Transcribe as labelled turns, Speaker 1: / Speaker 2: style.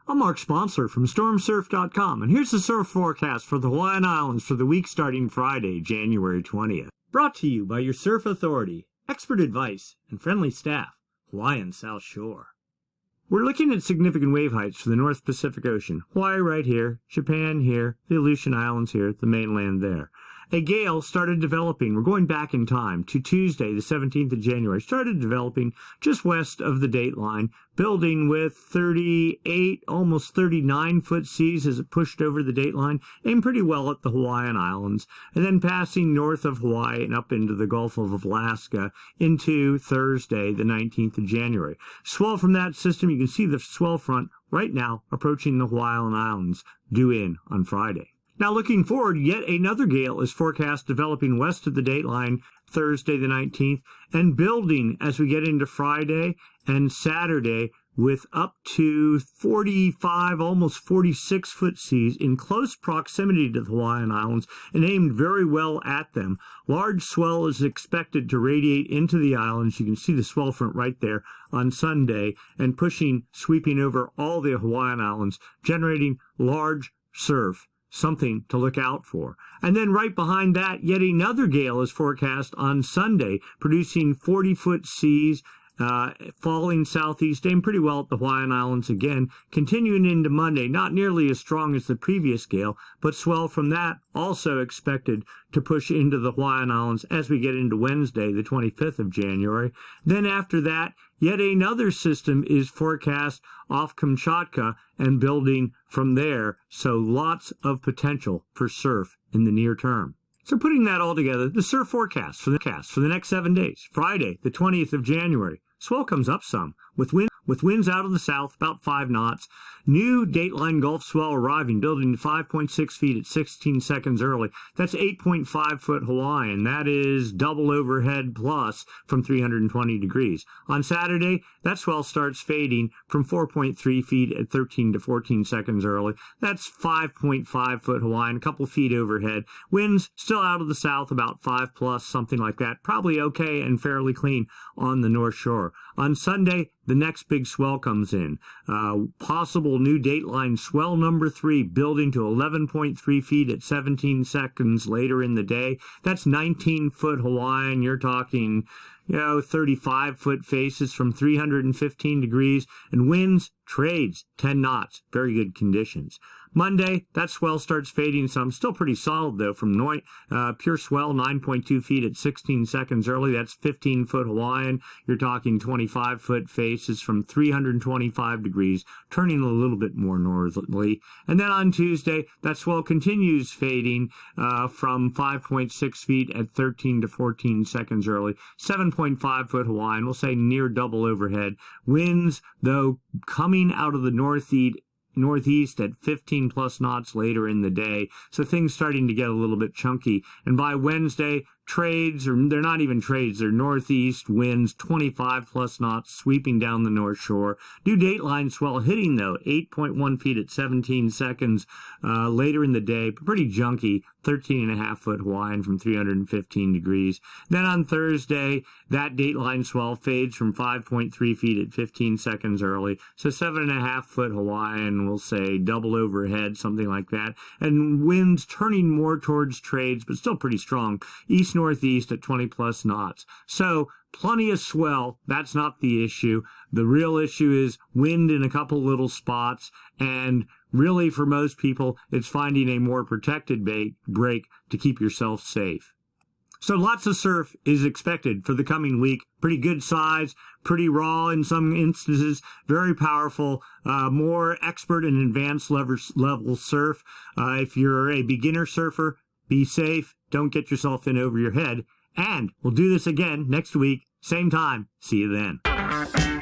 Speaker 1: I'm Mark Sponsler from StormSurf.com, and here's the surf forecast for the Hawaiian Islands for the week starting Friday, January 20th. Brought to you by your surf authority, expert advice, and friendly staff, Hawaiian South Shore. We're looking at significant wave heights for the North Pacific Ocean. Hawaii right here, Japan here, the Aleutian Islands here, the mainland there. A gale started developing. We're going back in time to Tuesday, the 17th of January. Started developing just west of the date line, building with 38, almost 39-foot seas as it pushed over the date line, aimed pretty well at the Hawaiian Islands, and then passing north of Hawaii and up into the Gulf of Alaska into Thursday, the 19th of January. Swell from that system, you can see the swell front right now approaching the Hawaiian Islands, due in on Friday. Now looking forward, yet another gale is forecast developing west of the date line Thursday the 19th and building as we get into Friday and Saturday with up to 45, almost 46-foot seas in close proximity to the Hawaiian Islands and aimed very well at them. Large swell is expected to radiate into the islands. You can see the swell front right there on Sunday and sweeping over all the Hawaiian Islands, generating large surf. Something to look out for. And then right behind that, yet another gale is forecast on Sunday, producing 40-foot seas, falling southeast, aimed pretty well at the Hawaiian Islands again, continuing into Monday, not nearly as strong as the previous gale, but swell from that also expected to push into the Hawaiian Islands as we get into Wednesday, the 25th of January. Then after that, yet another system is forecast off Kamchatka and building from there, so lots of potential for surf in the near term. So putting that all together, the surf forecast for the next 7 days. Friday, the 20th of January, swell comes up some, with winds out of the south, about 5 knots. New dateline Gulf swell arriving, building to 5.6 feet at 16 seconds early. That's 8.5 foot Hawaiian. That is double overhead plus from 320 degrees. On Saturday, that swell starts fading from 4.3 feet at 13 to 14 seconds early. That's 5.5 foot Hawaiian, a couple feet overhead. Winds still out of the south, about 5 plus, something like that. Probably okay and fairly clean on the North Shore. On Sunday, the next big swell comes in. Possible new dateline swell number 3, building to 11.3 feet at 17 seconds later in the day. That's 19-foot Hawaiian. You're talking, 35-foot faces from 315 degrees, and winds, trades, 10 knots. Very good conditions. Monday, that swell starts fading some. Still pretty solid, though, from pure swell, 9.2 feet at 16 seconds early. That's 15-foot Hawaiian. You're talking 25-foot faces from 325 degrees, turning a little bit more northerly. And then on Tuesday, that swell continues fading from 5.6 feet at 13 to 14 seconds early. 7.5-foot Hawaiian, we'll say near double overhead. Winds, though, coming out of the northeast at 15 plus knots later in the day, so things starting to get a little bit chunky. And by Wednesday, trades, or they're not even trades, they're northeast winds, 25 plus knots sweeping down the North Shore. New dateline swell hitting, though, 8.1 feet at 17 seconds later in the day, pretty junky, 13.5 foot Hawaiian from 315 degrees. Then on Thursday, that dateline swell fades from 5.3 feet at 15 seconds early, so 7.5 foot Hawaiian, we'll say double overhead, something like that. And winds turning more towards trades, but still pretty strong, east-northeast at 20 plus knots. So plenty of swell. That's not the issue. The real issue is wind in a couple little spots, and really for most people, it's finding a more protected break to keep yourself safe. So lots of surf is expected for the coming week. Pretty good size, pretty raw in some instances, very powerful, more expert and advanced level surf. If you're a beginner surfer, be safe. Don't get yourself in over your head. And we'll do this again next week, same time. See you then.